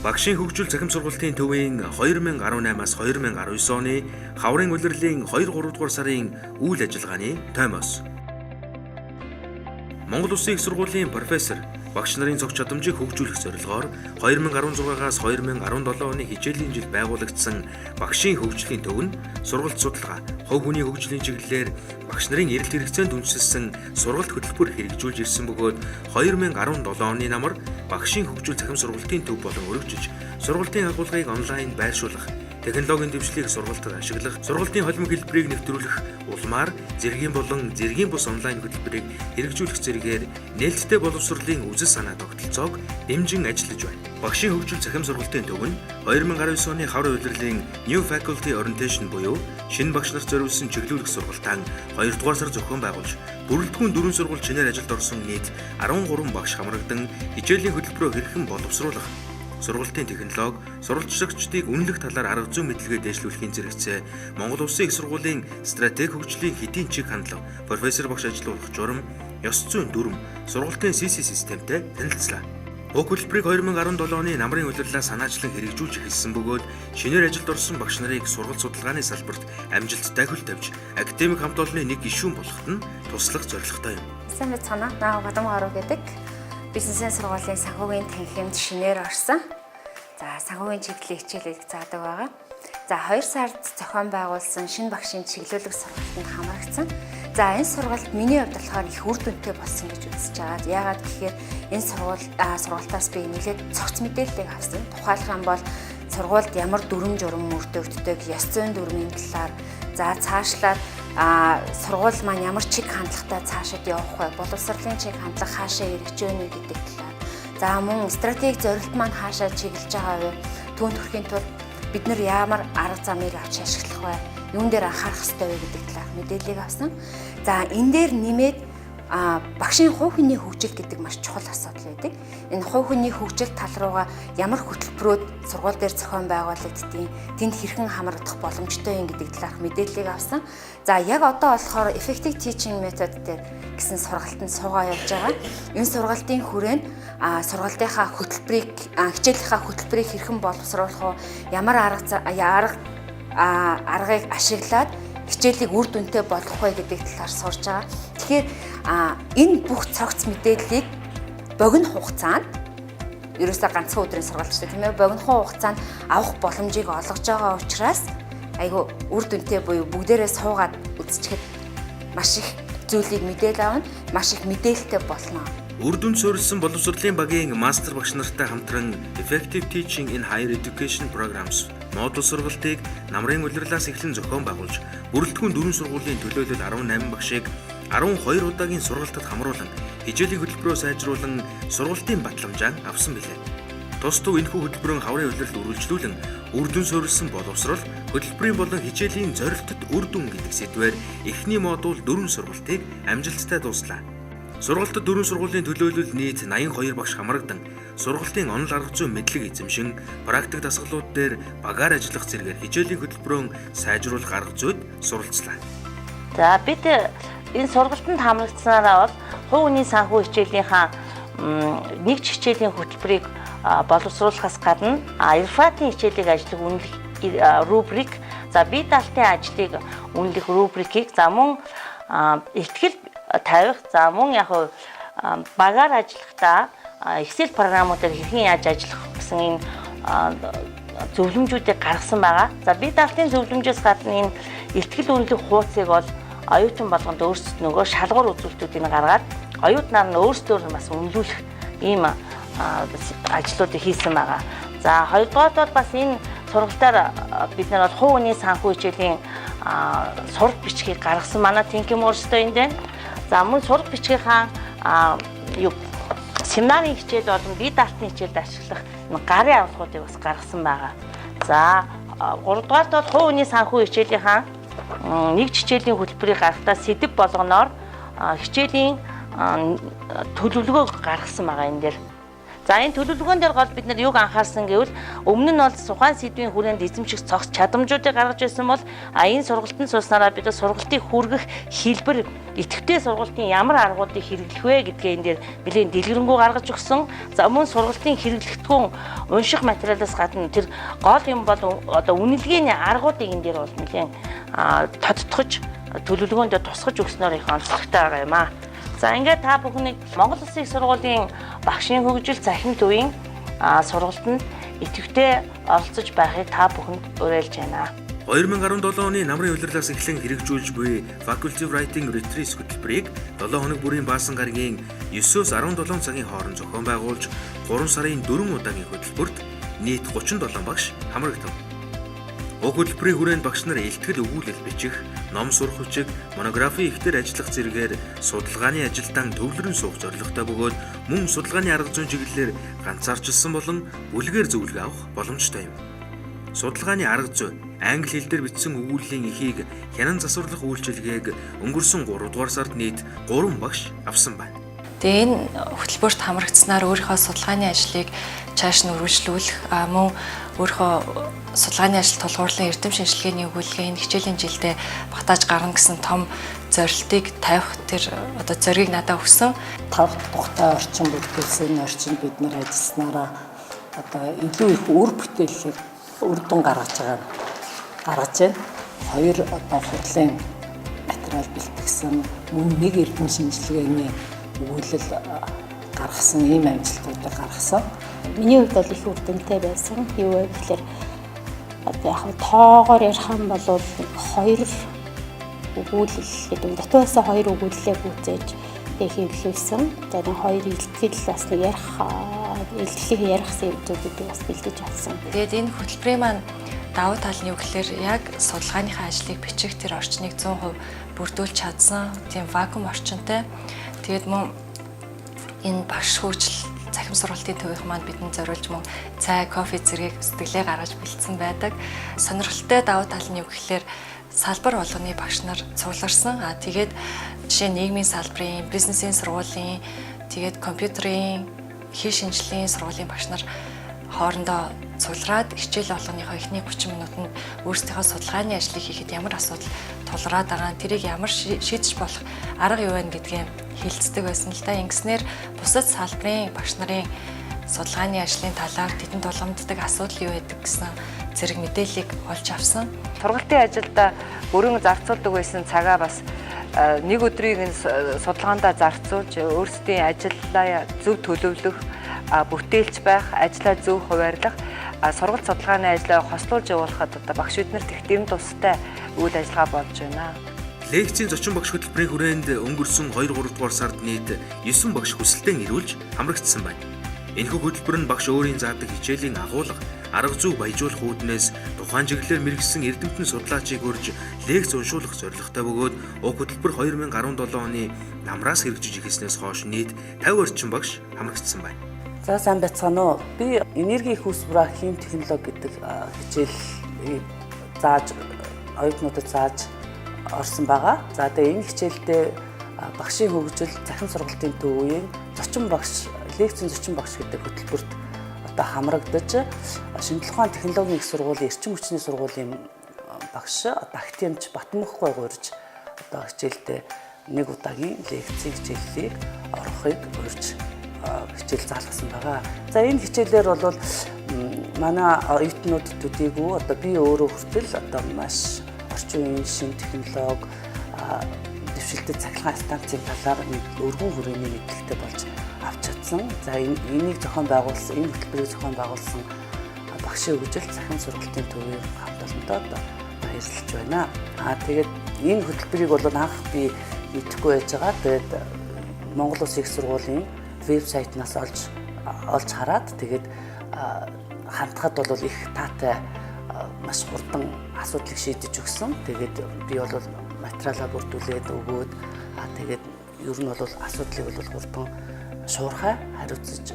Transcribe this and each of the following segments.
Багшийн хөгжил цахим сургалтын төвийн 2018-аас 2019 оны хаврын улирлын 2-3 дугаар сарын үйл ажиллагааны тоймоос. Монгол Улсын их сургуулийн профессор багш нарын цогц чадамжийг хөгжүүлэх зорилгоор 2016-аас 2017 оны хичээлийн жил байгуулагдсан багшийн хөгжлийн төв нь сургалт судалгаа, хувь хүний хөгжлийн чиглэлээр багш нарын эрэлт хэрэгцээнд үндэслэн сургалт хөтөлбөр хэрэгжүүлж ирсэн бөгөөд 2017 оны намар багшийн хөгжил цахим сургалтын төв болон өргөжж сургалтын агуулгыг онлайн байршуулах, технологийн дэвшлийг сургалтад ашиглах, сургалтын холимог хэлбэрийг нэвтрүүлэх, улмаар зэргийн болон зэргийн бус онлайн хөтөлбөрийг хэрэгжүүлэх зэрэгээр нээлттэй боловсролын үзэл санаа тогтолцоог дэмжин ажиллаж байна. Багшийн хөгжил цахим сургалтын төв нь 2019 оны хаврын улирлын New Faculty Orientation буюу шинэ багш нарт зориулсан чиглүүлэх сургалтаа 2 дугаар сар зохион байгуулж, бүрэлдэхүүн 4 сургууль шинээр ажилд орсон нийт 13 багш хамрагдан хичээлийн хөтөлбөрөөр хэрхэн боловсруулах, сургалтын технологи, сурвалжлагчдыг үнэлэх талаар арга зүйн мэдлэгээ дэвшлүүлэхийн зэрэгцээ Монгол Улсын их сургуулийн стратеги хөгжлийн хэдийн чиг хандлага, профессор багш ажилуулах журам, ёс зүйн дүрм, сургалтын CC системтэй танилцлаа. Уг хөтөлбөрийг 2017 оны намрын улирлаас санаачлан хэрэгжүүлж эхэлсэн бөгөөд шинээр ажилд орсон багш нарыг сургалт судалгааны салбарт амжилттай хөл тавьж, академик хамт олонны нэг гишүүн болоход нь туслах зорилготой юм. Сайн мэцгана. Наа Бадам гаруу гэдэг бизнесийн сургуулийн санхүүгийн танхимд шинээр орсон. За санхүүгийн чиглэлийн хичээлийг заадаг байгаа. За 2 сард зохион байгуулсан шинэ багшийн чиглүүлэг сургалтанд хамрагдсан. За энэ сургалт миний хувьд болохоор их үр дүнтэй болсон гэж үзэж байгаа. Яагаад гэхээр энэ сургалтаас би нэлээд цогц мэдээллийг авсан. Тухайлх юм бол сургуульд ямар дүрм журам мөрдөгддөг, ёс зүйн дүрмийн талаар, за цаашлаад сургууль маань ямар чиг хандлагатай цаашид явах вэ? Боловсролын чиг хандлага хаашаа эргэж өгнө гэдэг талаар. За мөн стратеги зорилт маань хаашаа чиглэж байгаа вэ? Түүнд хүрэхийн тулд бид нар ямар арга замыг авч ашиглах вэ? Юун дээр анхаарах ёстой вэ гэдэг талаар мэдээллийг авсан. За энэ дээр нэмээд багшийн хувь хүний хөгжил гэдэг маш чухал асуудал байдаг. Энэ хувь хүний хөгжил тал руугаа ямар хөтөлбөрөд сургууль дээр зохион байгуулагддгийг, тэнд хэрхэн хамрагдах боломжтой юм гэдэг талаарх мэдээллийг авсан. За яг одоо болохоор effective teaching method гэсэн сургалтанд суугаа явж байгаа. Энэ сургалтын хүрээнд сургалтынхаа хөтөлбөрийг, хичээлийнхаа хөтөлбөрийг хэрхэн боловсруулах вэ? Ямар аргыг ашиглаад хичээлийг үр дүнтэй болгох вэ гэдэг талаар сурж байгаа. Тэгэхээр энэ бүх цогц мэдээллийг богино хугацаанд ерөөсөө ганцхан өдрийн сургалтчтай тийм ээ богинохон хугацаанд авах боломжийг олгож байгаа учраас айгүй үр дүнтэй буюу бүгдээрээ суугаад үзчихэд маш их зүйлийг мэдээл авна, маш их мэдээлэлтэй болно. Үр дүнд суурилсан боловсролын багийн мастер багш нартай хамтран Effective Teaching in Higher Education Programs модуль сургалтыг намрын улирлаас эхлэн зохион байгуулж, бүрэлдэхүүн 4 сургуулийн төлөөлөл 18 багшийг 12 удаагийн сургалтад хамруулан, хичээлийн хөтөлбөрөөр сайжруулан сургалтын батламжаа авсан билээ. Тус төв энэхүү хөтөлбөрийн хаврын улиралд үргэлжлүүлэн үр дүн суурилсан боловсрол, хөтөлбөрийн болон хичээлийн зорилтод үр дүн гэдэг сэдвээр эхний модуль 4 сургалтыг амжилттай дууслаа. Сургалтад 4 сургуулийн төлөөлөл нийт 82 багш хамрагдан сургалтын онол арга зүйн мэдлэг эзэмшин, практик дасгалууд дээр багаар ажиллах зэргээр хичээлийн хөтөлбөрөөр сайжруулах арга зүйд суралцлаа. За бид энэ сургалтанд хамрагдсанараа бол хувь хүний санхүү хичээлийнхаа нэгж хичээлийн хөтөлбөрийг боловсруулахаас гадна ИРФАТ-ийн хичээлийг ажиллах үнэлэх рубрик, за бие даалтын ажлыг үнэлэх рубрикийг, за мөн ихтгэл тавих, за мөн яг багаар ажиллахдаа Excel програмуудаар хэрхэн яаж ажиллах гэсэн энэ зөвлөмжүүдийг гаргасан байгаа. За бие даалтын зөвлөмжөөс гадна энэ ихтгэл үнэлэх хуудсыг бол оюутан болгонд өөрсдөө нөгөө шалгуур үзүүлэлтүүдийг гаргаад оюутнаар нь өөрсдөө бас үнэлүүлэх ийм ажлуудыг хийсэн байгаа. За хоёрдугаар бол бас энэ сургалтаар бид нар бол хувь хүний санхүү хичээлийн сураг бичгийг гаргасан манай Тинким өөрсдөө энд байна. За мөн сураг бичгийнхаа семинарын хичээл болон бие даалтын хичээлд ашиглах гарын аврагуудыг бас гаргасан байгаа. За 3 дугаарт бол хувь хүний санхүү хичээлийнхаа нэгж хичээлийн хөтөлбөрийг гаргахдаа сэдэв болгоноор хичээлийн төлөвлөгөөг гаргасан байгаа энэ дээр. За энэ төлөвлөгөөн дээр гол бид нар юг анхаарсан гэвэл өмнө нь бол тухайн сэдвийн хүрээнд эзэмших цогц чадамжуудыг гаргаж ирсэн бол энэ сургалтанд сууснараа бид сургалтыг хүргэх хэлбэр идэвхтэй сургалтын ямар аргуудыг хэрэглэх вэ гэдгээ энэ дээр нэлээд дэлгэрэнгүй гаргаж өгсөн. За мөн сургалтын хэрэглэгдэхүүн унших материалаас гадна тэр гол юм бол одоо үнэлгээний аргуудыг энэ дээр бол нэлээд тодтогч төлөвлөгөөнд тусгаж өгснөөр их онцлогтой байгаа юм аа. За ингээд та бүхнийг Монгол Улсын их сургуулийн багшийн хөгжил захимт үеийн сургалтанд идэвхтэй оролцож байхыг та бүхэнд уриалж байна. 2017 оны намрын улирлаас эхлэн хэрэгжүүлж буй Faculty of Writing Retreat хөтөлбөрийг 7 хоног бүрийн баасан гарагийн 9-өөс 17 цагийн хооронд зохион байгуулж 3 сарын 4 удаагийн хөтөлбөрт нийт 37 багш хамрагдав. Уг хөтөлбөрийн хүрээнд багш нар илтгэл өгүүлэл бичих, ном сурах хүчиг, монографи ихтер ажиллах зэрэгээр судалгааны ажилдаа төвлөрөн суух зорилготой бөгөөд мөн судалгааны арга зүйн чиглэлээр ганцаарчилсан болон бүлгээр зөвлөгөө авах боломжтой юм. Судалгааны арга зүй, англи хэл дээр бичсэн өгүүллийн эхийг хянан засварлах үйлчилгээг өнгөрсөн 3 дугаар сард нийт 3 багш авсан байна. Тэгээ энэ хөтөлбөрт хамрагдсанаар өөрийнхөө судалгааны ажлыг цааш нь үргэлжлүүлэх мөн өөрийнхөө судалгааны ажил тулгуурлан эрдэм шинжилгээний өгүүлгээ энэ хичээлийн жилдээ батааж гарна гэсэн том зорилтыг тавих тэр одоо зоригийг надад өгсөн. 5 тухтай орчин бүрдүүлсэн орчинд бид нар ажилласнараа одоо илүү их үр бүтээлийг үр дүн гаргаж байна. 2 одоо хурлын материал бэлтгэсэн мөн 1 эрдэм шинжилгээний өгүүлэл гаргасан ийм амжилтуудыг гаргасан. Миний хувьд бол их үр дүнтэй байсан. Юу вэ гэхээр одоо яг тоогоор ярих юм бол 2 өгүүлэл гэдэг дотоосоо 2 өгүүлэлээ гүйцээж хэвлүүлсэн. За энэ 2 илтгэл бас нэг илтгэлийн ярих зүйлүүдийг бас бэлдэж авсан. Тэгээд энэ хөтөлбөрийн маань давуу тал нь юу гэхээр яг судалгааныхаа ажлыг бичих тэр орчныг 100% бүрдүүлж чадсан. Тийм вакуум орчинтай. Тэгээд мөн энэ багш хөгжил захим сургалтын төвийнх маань бидэнд зориулж мөн цай, кофе зэрэг сэтгэлээ гаргаж бэлдсэн байдаг. Сонирхолтой давуу тал нь юу гэхээр салбар болгоны багш нар цугларсан. Тэгээд жишээ нийгмийн салбарын, бизнесийн сургуулийн, тэгээд компьютерийн, хэл шинжилгээний сургуулийн багш нар хоорондоо цуглараад хичээл болгоныхоо эхний 30 минутанд өөрсдийнхөө судалгааны ажлыг хийхэд ямар асуудал тулгараад байгаа, тэрийг ямар шийдэж болох арга юу вэ гэдгийг хэлцдэг байсан л да. Ингэснээр бусад салбарын багш нарын судалгааны ажлын талаар тэдэнд тулгамддаг асуудал юу байдаг гэсэн зэрэг мэдээллийг олж авсан. Сургалтын ажилда өргөн зарцуулдаг байсан цагаа бас нэг өдрийг судалгаандаа зарцуулж өөрсдийн ажлаа зөв төлөвлөх, бүтээлч байх, ажлаа зөв хуваарлах, сургалт судалгааны ажлаа хослуулж явуулахад одоо багш биднэрт их дэм тустай үйл ажиллагаа болж байна. Лекцийн зочин багш хөтөлбөрийн хүрээнд өнгөрсөн 2-3 дугаар сард нийт 9 багш хүсэлтэн ирүүлж хамрагдсан байна. Энэхүү хөтөлбөр нь багш өөрийн заадаг хичээлийн агуулга, арга зүй баяжуулах үүднээс тухайн чиглэлээр мэргэжсэн эрдэмтэн судлаачийг урьж лекц уншуулах зорилготой бөгөөд уг хөтөлбөр 2017 оны намраас хэрэгжиж эхэлснээс хойш нийт 50 орчим багш хамрагдсан байна. За сайн байцгаана уу. Би энерги их үүсвэр хим технологи гэдэг хичээл зааж оюутнуудад зааж орсон байгаа. За тэгээ энэ хичээлдээ багшийн хөгжил захим сургалтын төвийн зочин багш, лекцийн зочин багш гэдэг хөтөлбөрт одоо хамрагдаж шинжлэх ухааны технологийн их сургуулийн эрчим хүчний сургуулийн багш Актемч Батмөхгой гурьж одоо хичээлдээ 1 удаагийн лекцийн хичээлийг орохыг урьж хичээл заалгасан байгаа. За энэ хичээлээр бол манай оюутнууд төдийгүй одоо би өөрөө хүртэл одоо маш орчин үеийн шинэ технологи дэвшилтэд цахилгаан станцын талаар өргөн хүрээний мэдлэгтэй болж авч чадсан. За энийг зохион байгуулсан, энэ хөтөлбөрийг зохион байгуулсан багшийн хөгжил захим сургалтын төвийн хамт олонтой баярлж байна. Тэгээд энэ хөтөлбөрийг бол анх би мэдэхгүй байж байгаа. Тэгээд Монгол Улсын их сургуулийн вебсайтнаас олж хараад тэгээд хандхад бол их таатай маш хурдан асуудлыг шийдэж өгсөн. Тэгээд би бол материалаа бүрдүүлээд өгөөд тэгээд ер нь бол асуудлыг бол хурдан шуурхай хариуцж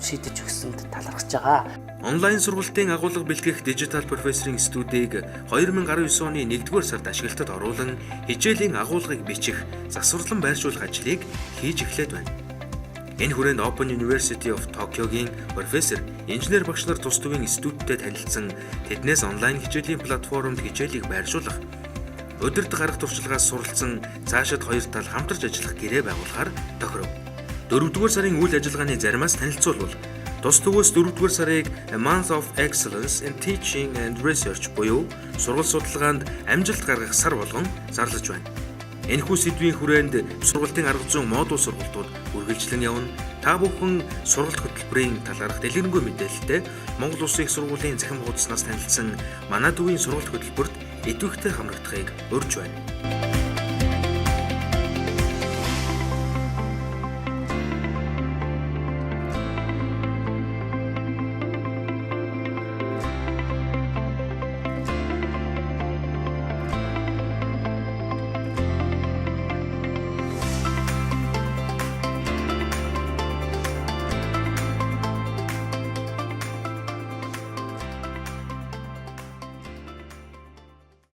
шийдэж өгсөнд талархаж байгаа. Онлайн сургалтын агуулга бэлтгэх дижитал профессорын студийг 2019 оны 1-р сард ашиглалтад оруулан хичээлийн агуулгыг бичих, засварлан байршуулах ажлыг хийж эхлээд байна. Энэ хүрээнд Open University of Tokyo-гийн профессор, инженер багш нар тус төвийн студенттэй танилцсан тэднээс онлайн хичээлийн платформд хичээлийг байршуулах, удирдах арга туршлагаас суралцсан цаашид хоёр тал хамтарч ажиллах гэрээ байгуулахаар тохиров. 4-р сарын үйл ажиллагааны заримаас танилцуулбал тус төвөөс 4-р сарыг A Month of Excellence in Teaching and Research буюу сургалт судалгаанд амжилт гаргах сар болгон зарлаж байна. Энэхүү сэдвийн хүрээнд сургалтын арга зүйн модуль сургалтууд үргэлжлэн явна. Та бүхэн сургалт хөтөлбөрийн талаарх дэлгэрэнгүй мэдээлэлтэй Монгол Улсын их сургуулийн захин хуудаснаас танилцсан манай төвийн сургалт хөтөлбөрт идэвхтэй хамрагдахыг урьж байна.